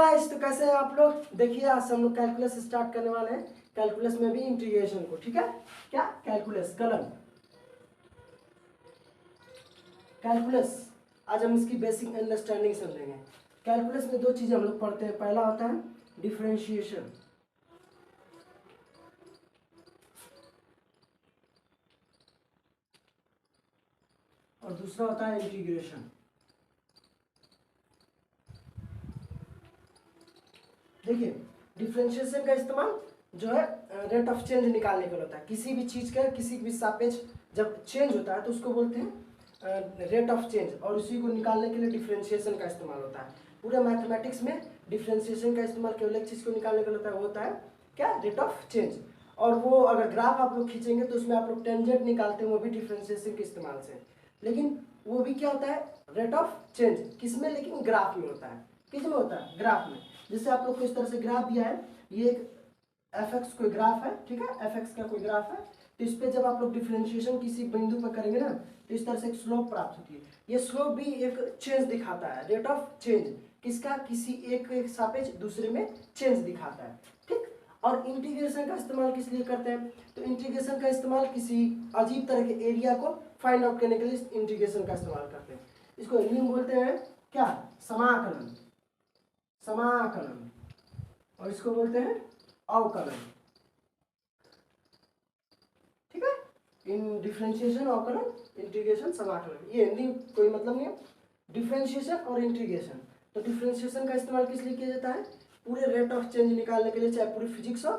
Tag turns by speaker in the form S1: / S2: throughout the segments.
S1: Guys, तो कैसे हैं आप लोग। देखिए आज हम लोग कैलकुलस स्टार्ट करने वाले हैं। कैलकुलस में भी इंटीग्रेशन को, ठीक है। क्या कैलकुलस, कलम कैलकुलस। आज हम इसकी बेसिक अंडरस्टैंडिंग समझेंगे। कैलकुलस में दो चीजें हम लोग पढ़ते हैं। पहला होता है डिफरेंशिएशन, और दूसरा होता है इंटीग्रेशन। देखिए डिफरेंशिएशन का इस्तेमाल जो है रेट ऑफ चेंज निकालने के लिए होता है। किसी भी चीज का किसी भी सापेक्ष जब चेंज होता है तो उसको बोलते हैं रेट ऑफ चेंज, और उसी को निकालने के लिए डिफरेंशिएशन का इस्तेमाल होता है। पूरे मैथमेटिक्स में डिफरेंशिएशन का इस्तेमाल केवल एक चीज को निकालने के लिए होता है, वो होता है क्या, रेट ऑफ चेंज। और वो अगर ग्राफ आप लोग खींचेंगे तो उसमें आप लोग टेंजेंट निकालते हैं, वो भी डिफरेंशिएशन के इस्तेमाल से। लेकिन वो भी क्या होता है, रेट ऑफ चेंज किसमें, लेकिन ग्राफ में होता है। किस में होता है, ग्राफ में। जैसे आप लोग को इस तरह से ग्राफ दिया है, ये एक एफ एक्स कोई ग्राफ है, ठीक है, एफ एक्स का कोई ग्राफ है। तो इस पे जब आप लोग डिफरेंशिएशन किसी बिंदु पर करेंगे ना, तो इस तरह से एक स्लोप प्राप्त होती है। ये स्लोप भी एक चेंज दिखाता है, रेट ऑफ चेंज किसका, किसी एक सापेक्ष दूसरे में चेंज दिखाता है, ठीक। और इंटीग्रेशन का इस्तेमाल किस लिए करते हैं, तो इंटीग्रेशन का इस्तेमाल किसी अजीब तरह के एरिया को फाइंड आउट करने के लिए इंटीग्रेशन का इस्तेमाल करते हैं। इसको हिंदी में बोलते हैं क्या, समाकलन, समाकलन, और इसको बोलते हैं अवकलन, ठीक है। इन डिफरेंशिएशन, अवकलन, इंटीग्रेशन, समाकलन, ये हिंदी कोई मतलब नहीं है। डिफरेंशिएशन और इंटीग्रेशन, तो डिफरेंशिएशन का इस्तेमाल किस लिए किया जाता है, पूरे रेट ऑफ चेंज निकालने के लिए, चाहे पूरे फिजिक्स हो,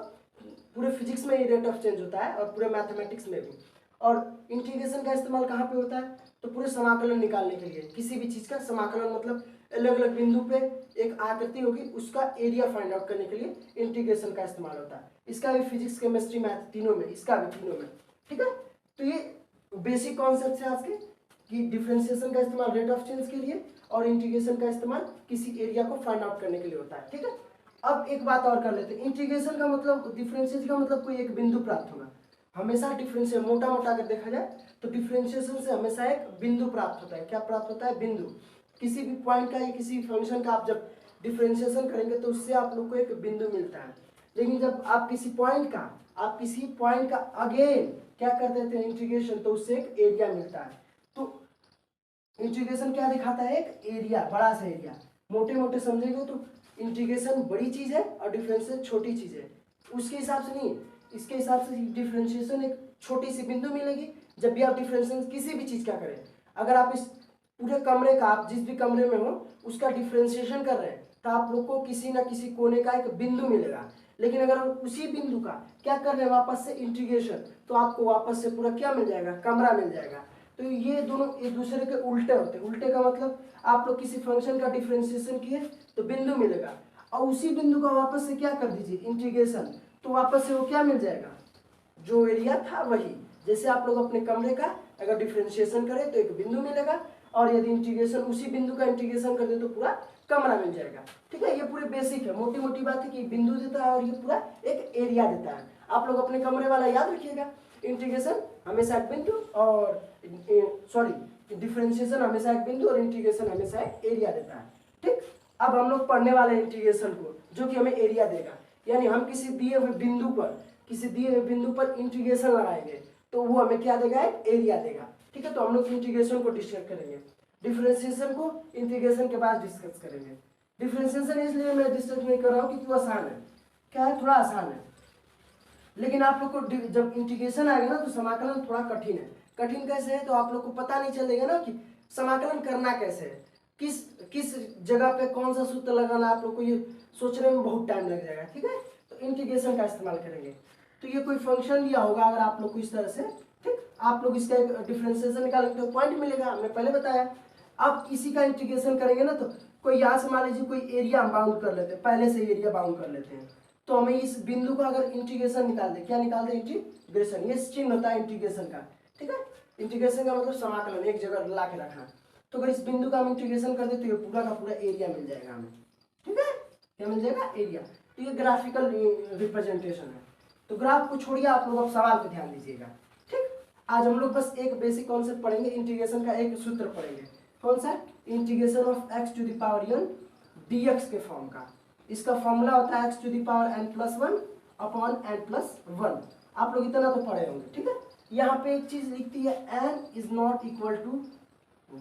S1: पूरे फिजिक्स में ही रेट ऑफ चेंज होता है, और पूरे मैथमेटिक्स में भी। और इंटीग्रेशन का इस्तेमाल कहाँ पे होता है, तो पूरे समाकलन निकालने के लिए। किसी भी चीज का समाकलन मतलब अलग अलग बिंदु पे एक आकृति होगी, उसका एरिया फाइंड आउट करने के लिए इंटीग्रेशन का इस्तेमाल होता है। इसका भी फिजिक्स, केमिस्ट्री, मैथ तीनों में, इसका भी तीनों में, ठीक है। तो ये बेसिक कॉन्सेप्ट है आज के, कि डिफरेंशिएशन का इस्तेमाल रेट ऑफ चेंज के लिए और इंटीग्रेशन का इस्तेमाल किसी एरिया को फाइंड आउट करने के लिए होता है, ठीक है। अब एक बात और कर लेते हैं। इंटीग्रेशन का मतलब, डिफरेंशिएशन का मतलब कोई एक बिंदु प्राप्त होना। हमेशा डिफरेंशिएशन मोटा मोटा अगर देखा जाए तो डिफरेंशिएशन से हमेशा एक बिंदु प्राप्त होता है। क्या प्राप्त होता है, बिंदु। किसी भी पॉइंट का या किसी फंक्शन का आप जब डिफरेंशिएशन करेंगे तो उससे आप लोग को एक बिंदु मिलता है। लेकिन जब आप किसी पॉइंट का अगेन क्या कर देते हैं, इंटीग्रेशन, तो उससे एक एरिया मिलता है। तो इंटीग्रेशन क्या दिखाता है, एक एरिया, बड़ा सा एरिया। मोटे मोटे समझेंगे तो इंटीग्रेशन बड़ी चीज है और डिफरेंशिएशन छोटी चीज है। उसके हिसाब से नहीं, इसके हिसाब से डिफरेंशिएशन एक छोटी सी बिंदु मिलेगी। जब भी आप डिफरेंशिएशन किसी भी चीज का करें, अगर आप इस पूरे कमरे का, आप जिस भी कमरे में हो उसका डिफरेंशिएशन कर रहे हैं, तो आप लोग को किसी ना किसी कोने का एक बिंदु मिलेगा। लेकिन अगर हम उसी बिंदु का क्या कर रहे हैं, वापस से इंटीग्रेशन, तो आपको वापस से पूरा क्या मिल जाएगा, कमरा मिल जाएगा। तो ये दोनों एक दूसरे के उल्टे होते हैं। उल्टे का मतलब आप लोग किसी फंक्शन का डिफरेंशिएशन किए तो बिंदु मिलेगा, और उसी बिंदु का वापस से क्या कर दीजिए, इंटीग्रेशन, तो वापस से वो क्या मिल जाएगा, जो एरिया था वही। जैसे आप लोग अपने कमरे का अगर डिफरेंशिएशन करें तो एक बिंदु मिलेगा, और यदि इंटीग्रेशन उसी बिंदु का इंटीग्रेशन कर दे तो पूरा कमरा मिल जाएगा, ठीक है। ये पूरे बेसिक है, मोटी मोटी बात है कि बिंदु देता है और ये पूरा एक एरिया देता है। आप लोग अपने कमरे वाला याद रखिएगा, इंटीग्रेशन हमेशा एक बिंदु, और सॉरी डिफरेंशिएशन हमेशा एक बिंदु, और इंटीग्रेशन हमेशा एक एरिया देता है, ठीक। अब हम लोग पढ़ने वाले इंटीग्रेशन को, जो कि हमें एरिया देगा। यानी हम किसी दिए हुए बिंदु पर इंटीग्रेशन लगाएंगे तो वो हमें क्या देगा, एक एरिया देगा, ठीक है। तो हम लोग इंटीग्रेशन को डिस्कस करेंगे, डिफरेंशिएशन को इंटीग्रेशन के बाद डिस्कस करेंगे। डिफरेंशिएशन इसलिए मैं डिस्कस नहीं कर रहा हूँ क्योंकि वो आसान है, क्या है, थोड़ा आसान है। लेकिन आप लोग को जब इंटीग्रेशन आएगा ना तो समाकलन थोड़ा कठिन है। कठिन कैसे है, तो आप लोग को पता नहीं चलेगा ना कि समाकलन करना कैसे है, किस जगह पे कौन सा सूत्र लगाना, आप लोग को ये सोचने में बहुत टाइम लग जाएगा, ठीक है। तो इंटीग्रेशन का इस्तेमाल करेंगे। तो ये कोई फंक्शन दिया होगा अगर आप लोग को इस तरह से, ठीक, आप लोग इसका एक डिफरेंशिएशन निकालेंगे तो पॉइंट मिलेगा, हमने पहले बताया। अब इसी का इंटीग्रेशन करेंगे ना, तो कोई यहाँ से मान लीजिए कोई एरिया हम बाउंड कर लेते हैं, पहले से एरिया बाउंड कर लेते हैं, तो हमें इस बिंदु का अगर इंटीग्रेशन निकाल दे, क्या निकाल दे, इंटीग्रेशन, ये चिन्ह होता है इंटीग्रेशन का, ठीक है। इंटीग्रेशन का मतलब समाकलन, एक जगह ला के रखना। तो अगर इस बिंदु का हम इंटीग्रेशन कर दे तो ये पूरा का पूरा एरिया मिल जाएगा हमें, ठीक है। क्या मिल जाएगा, एरिया। तो ये ग्राफिकल रिप्रेजेंटेशन है। तो ग्राफ को छोड़िए, आप लोग अब सवाल पे ध्यान दीजिएगा, ठीक। आज हम लोग बस एक बेसिक कॉन्सेप्ट पढ़ेंगे, इंटीग्रेशन का एक सूत्र पढ़ेंगे। कौन सा, integration of x to the power n dx के फॉर्म का, इसका फॉर्मूला होता है x to the power n+1 upon n+1। आप लोग इतना तो पढ़े होंगे, ठीक है। यहाँ पे एक चीज लिखती है n is not equal to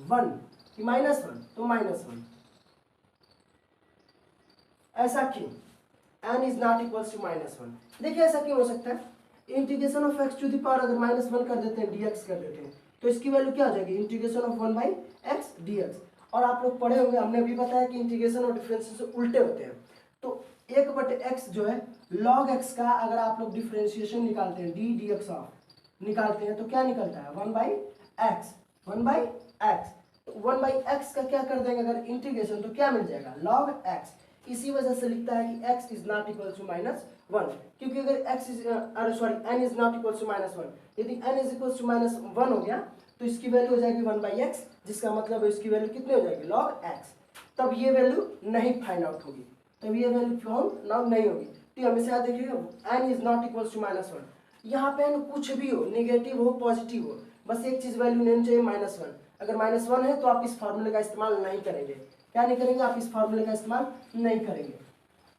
S1: 1 कि -1, तो -1। ऐसा क्यों? n is not equal to -1। देखिए ऐसा क्यों हो सकता है, integration of x to the power अगर -1 कर देते हैं, dx कर देते हैं, तो इसकी वैल्यू क्या हो जाएगी, इंटीग्रेशन ऑफ 1/x dx। और आप लोग पढ़े होंगे, हमने अभी बताया कि इंटीग्रेशन और डिफरेंशिएशन उल्टे होते हैं। तो 1/x जो है log x का अगर आप लोग डिफरेंशिएशन निकालते हैं, d dx ऑफ निकालते हैं, तो क्या निकलता है 1/x 1/x। तो 1/x का क्या कर देंगे अगर इंटीग्रेशन, तो क्या मिल जाएगा log x। इसी वजह से लिखता है कि x is not equal to -1, क्योंकि अगर x is n is not equal to -1, यदि n इज इक्वल टू -1 हो गया तो इसकी वैल्यू हो जाएगी 1/x, जिसका मतलब है इसकी वैल्यू कितनी हो जाएगी log x। तब ये वैल्यू नहीं फाइंड आउट होगी, तब ये वैल्यू फाइंड आउट नहीं होगी। तो हमेशा देखिएगा n is not equal to -1, यहाँ पे n कुछ भी हो, नेगेटिव हो पॉजिटिव हो, बस एक चीज वैल्यू लेनी चाहिए -1। अगर -1 है तो आप इस फॉर्मूले का इस्तेमाल नहीं करेंगे। क्या नहीं करेंगे, आप इस फॉर्मूले का इस्तेमाल नहीं करेंगे।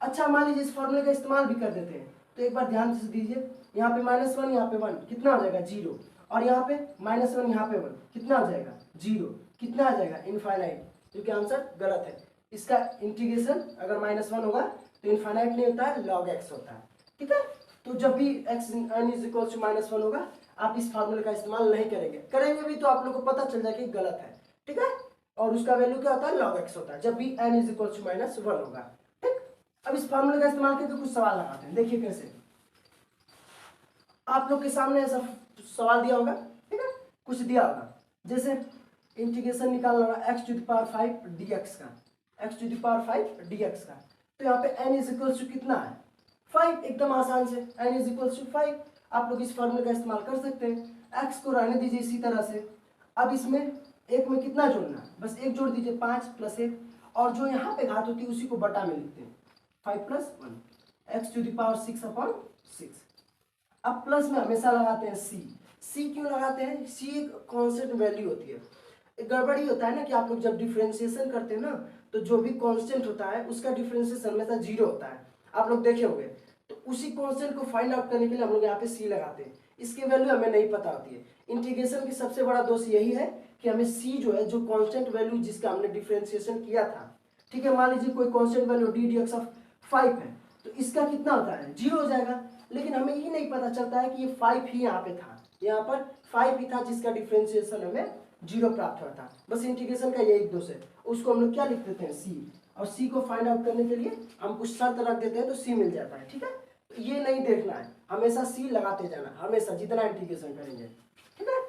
S1: अच्छा मान लीजिए इस फॉर्मूले का इस्तेमाल भी कर देते हैं, तो एक बार ध्यान से दीजिए, यहाँ पे -1 यहाँ पे 1 कितना हो जाएगा 0, और यहाँ पे -1 यहाँ पे 1 कितना हो जाएगा 0, कितना आ जाएगा इनफाइनाइट, जो कि आंसर गलत है। इसका इंटीग्रेशन अगर -1 होगा तो इनफाइनाइट नहीं होता है, log x होता है, ठीक है। तो जब भी x n is equal to -1 होगा, आप इस फॉर्मूले का इस्तेमाल नहीं करेंगे, करेंगे भी तो आप लोग को पता चल जाए कि गलत है, ठीक है। और उसका वैल्यू क्या होता है log x होता है, जब भी n इज इक्वल टू -1 होगा, ठीक। अब इस फॉर्मूले का इस्तेमाल करके कुछ सवाल लगाते हैं, देखिए कैसे। आप लोग के सामने ऐसा सवाल दिया होगा, ठीक है, कुछ दिया होगा, जैसे इंटीग्रेशन निकालना होगा x to the power 5 dx का, x to the power 5 dx का। तो यहाँ पे n इज इक्वल टू कितना है 5, एकदम आसान से n इज इक्वल टू 5। आप लोग इस फॉर्मूले का इस्तेमाल कर सकते हैं। x को रहने दीजिए इसी तरह से। अब इसमें एक में कितना जोड़ना है, बस एक जोड़ दीजिए 5 + 1, और जो यहाँ पे घात होती है उसी को बटा में लिखते हैं 5 + 1 x टू द पावर 6/6। अब प्लस में हमेशा लगाते हैं c क्यों लगाते हैं, c एक कांस्टेंट वैल्यू होती है। एक गड़बड़ी होता है ना कि आप लोग जब डिफरेंशिएशन करते हैं ना, तो जो भी कांस्टेंट होता है उसका डिफरेंशिएशन हमेशा 0 होता है, आप लोग देखे होंगे। तो उसी कांस्टेंट को फाइंड आउट करने के लिए हम लोग यहाँ पे c लगाते हैं, इसकी वैल्यू हमें नहीं पता होती है। इंटीग्रेशन की सबसे बड़ा दोष यही है कि हमें c जो है, जो कांस्टेंट वैल्यू जिसका हमने डिफरेंशिएशन किया था, ठीक है, मान लीजिए कोई constant value d dx of 5 है, तो इसका कितना होता है 0 हो जाएगा। लेकिन हमें ये नहीं पता चलता है कि ये 5 ही यहाँ पे था, यहाँ पर 5 ही था जिसका डिफरेंशिएशन हमें 0 प्राप्त हुआ था। बस इंटीग्रेशन का यही दोष है, उसको हम लोग क्या लिख देते हैं c, और c को फाइंड आउट करने के लिए हम कुछ शर्त रख देते हैं तो c मिल जाता है, ठीक है। तो ये नहीं देखना है, हमेशा c लगाते जाना, हमेशा जितना इंटीग्रेशन करेंगे, ठीक है।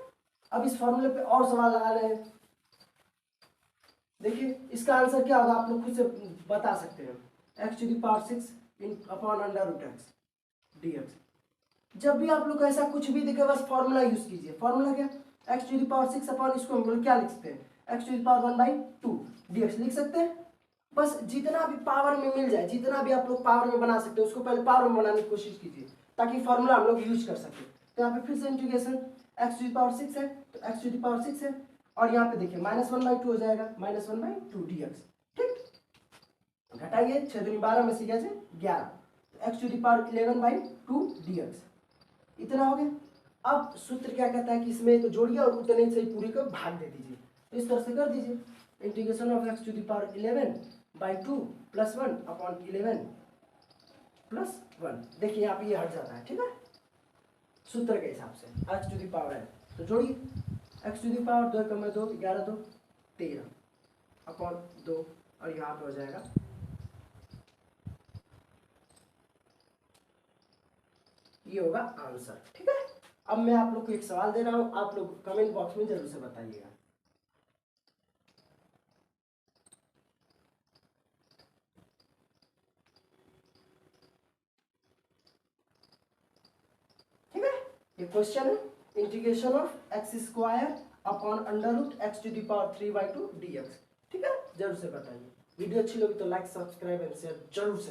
S1: अब इस फॉर्मूले पे और सवाल लगा रहे हैं, देखिए इसका आंसर क्या होगा आप लोग खुद से बता सकते हैं, x to the power 6 upon √x dx। जब भी आप लोग ऐसा कुछ भी दिखे बस फॉर्मूला यूज कीजिए। फॉर्मूला क्या, x to the power 6 upon, इसको हम लोग क्या लिख सकते हैं x to the power 1/2 dx लिख सकते हैं। बस जितना भी पावर में मिल जाए, जितना भी आप लोग पावर में बना सकते हैं, उसको पहले पावर में बनाने की कोशिश कीजिए ताकि फॉर्मूला हम लोग यूज कर सकें। तो यहाँ पे फिर से integration x to the power 6 है, तो x टू द पावर 6 है, और यहाँ पे देखिए -1/2 हो जाएगा, -1/2 dx, ठीक। घटाइए 6 दूनी 12 में से 11, x to the power 11/2 dx, इतना हो गया। अब सूत्र क्या कहता है कि इसमें तो जोड़िए और उतने से पूरी को भाग दे दीजिए, तो इस तरह से कर दीजिए। Integration of x to the power 11/2 + 1 upon 11 + 1, देखिए यहाँ पे ये हट जाता है, ठीक है, सूत्र के हिसाब से x टू द पावर है, तो जोड़िए x to the power 2 × 2 11 2 13 upon 2, और यहाँ पे हो जाएगा, ये होगा आंसर, ठीक है। अब मैं आप लोग को एक सवाल दे रहा हूं, आप लोग कमेंट बॉक्स में जरूर से बताइएगा। ठीक है, ये क्वेश्चन है, integration of x² upon √x to the power 3/2 dx, ठीक है, जरूर से बताइए। वीडियो अच्छी लगी तो लाइक सब्सक्राइब एंड शेयर जरूर से